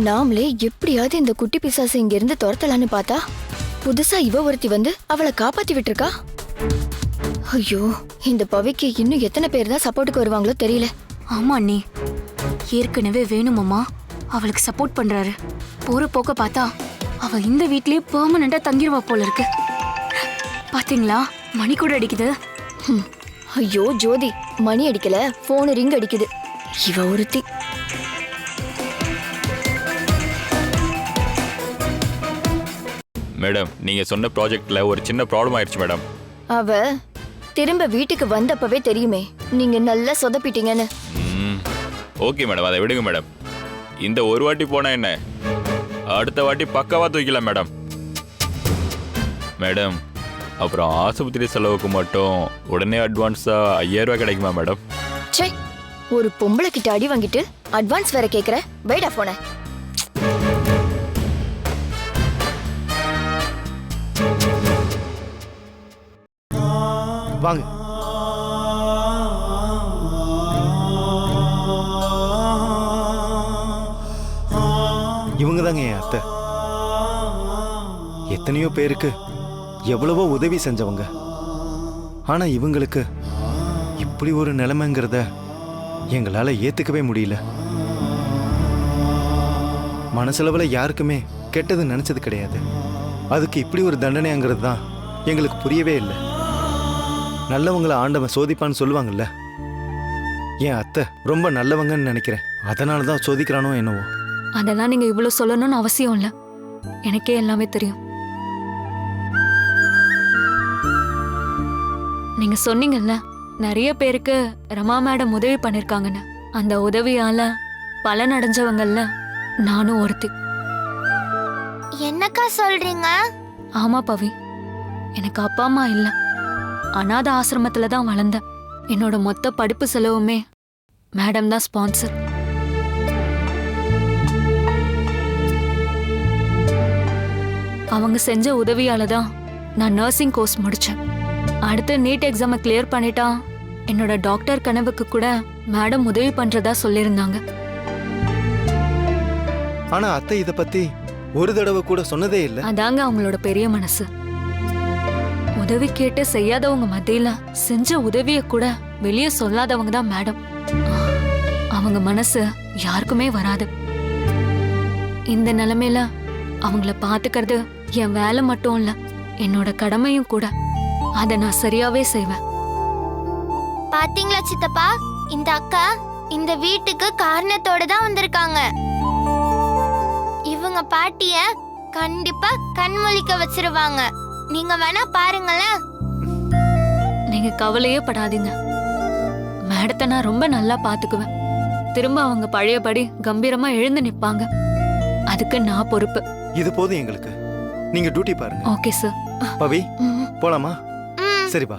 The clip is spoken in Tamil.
நாமளே எப்படியாவது இந்த குட்டி பிசாசை இங்க இருந்து துரத்தலான்னு பார்த்தா புதுசா இவ ஒருத்தி வந்து அவளை காப்பாத்தி விட்டுருக்கா. ஐயோ, இந்த பவிக்கு இன்னும் எத்தனை பேர் தான் சப்போர்ட்டுக்கு வருவாங்களோ தெரியல. ஆமா அண்ணி, ஏற்கனவே வேணுமாமா அவளுக்கு சப்போர்ட் பண்றாரு. போற போக்க பார்த்தா அவ இந்த வீட்லயே பெர்மனண்டா தங்கிருவா போல இருக்கு. பாத்தீங்களா, மணி கூட அடிக்குது. ஐயோ ஜோதி, மணி அடிக்கல, போன் ரிங் அடிக்குது. இவ ஒருத்தி. மேடம், நீங்க சொன்ன ப்ராஜெக்ட்ல ஒரு சின்ன ப்ராப்ளம் ஆயிடுச்சு மேடம். அவ திரும்ப வீட்டுக்கு வந்தப்பவே தெரியுமே நீங்க நல்லா சொதப்பிட்டீங்கன்னு. ஓகே மேடம், அதை விடுங்க மேடம். இந்த ஒரு வாட்டி போனா என்ன, அடுத்த வாட்டி பக்காவா தூக்கலாம் மேடம். மேடம், அப்புறம் ஆஸ்பத்திரி செலவுக்கு மட்டும் உடனே அட்வான்ஸா 5000 ரூபாய் கிடைக்குமா மேடம்? சே, ஒரு பொம்பளை கிட்ட அடி வாங்கிட்டு அட்வான்ஸ் வேற கேக்குற. வைடா போன. வாங்க. இவங்க தாங்க என் அத்தை. எத்தனையோ பேருக்கு எவ்வளவோ உதவி செஞ்சவங்க. ஆனா இவங்களுக்கு இப்படி ஒரு நிலைமைங்கிறத எங்களால ஏத்துக்கவே முடியல. மனசளவுல யாருக்குமே கெட்டது நினைச்சது கிடையாது. அதுக்கு இப்படி ஒரு தண்டனைங்கிறது தான் எங்களுக்கு புரியவே இல்லை. நல்லவங்களை ஆண்டவன் சோதிப்பான்னு சொல்லுவாங்கல்ல. என் அத்தை ரொம்ப நல்லவங்கன்னு நினைக்கிறேன். அதனால தான் சோதிக்கிறானோ என்னவோ. அதெல்லாம் நீங்க இவ்வளவு சொல்லணும்னு அவசியம் இல்ல. எனக்கே எல்லாமே தெரியும். நீங்க சொன்னீங்கல்ல, நிறைய பேருக்கு ரமா மேடம் உதவி பண்ணிருக்காங்கன்னு. அந்த உதவியால பலன் அடைஞ்சவங்கல்ல நானும் ஒருத்தி. என்னக்கா சொல்றீங்க? ஆமா பவி, எனக்கு அப்பா அம்மா இல்ல. அநாத ஆசிரமத்துல தான் வளர்ந்தேன். என்னோட மொத்த படிப்பு செலவுமே மேடம் தான் ஸ்பான்சர். அவங்க செஞ்ச உதவியால தான் நான் நர்சிங் கோர்ஸ் முடிச்சேன். அடுத்து நீட் எக்ஸாமை கிளியர் பண்ணிட்டா என்னோட டாக்டர் கனவுக்கு கூட மேடம் உதவி பண்றதா சொல்லியிருந்தாங்க. ஆனா அத்தை இத பத்தி ஒரு தடவை கூட சொன்னதே இல்லை. அதாங்க அவங்களோட பெரிய மனசு. உதவி கேட்டு செய்யாதவங்க மத்தியில செஞ்ச உதவிய கூட வெளியே சொல்லாதவங்க தான் மேடம். அவங்க மனசு யாருக்குமே வராது. இந்த நிலைமையில அவங்கள பாத்துக்கிறது என் வேலை மட்டும் இல்ல, என்னோட கடமையும் கூட. அத நான் சரியாவே செய்வேன். பாத்தீங்களா சித்தப்பா, இந்த அக்கா இந்த வீட்டுக்கு காரணத்தோட தான் வந்திருக்காங்க. இவங்க பாட்டிய கண்டிப்பா கண்மொழிக்க வச்சிருவாங்க. நீங்க வேணா பாருங்களேன். நீங்க கவலையே படாதீங்க. மேடத்தை நான் ரொம்ப நல்லா பாத்துக்குவேன். திரும்ப அவங்க பழையபடி கம்பீரமா எழுந்து நிப்பாங்க. அதுக்கு நான் பொறுப்பு. இது போதும் எங்களுக்கு. நீங்க டியூட்டி பாருங்க. Okay sir. பவி, போலாமா? சரிப்பா.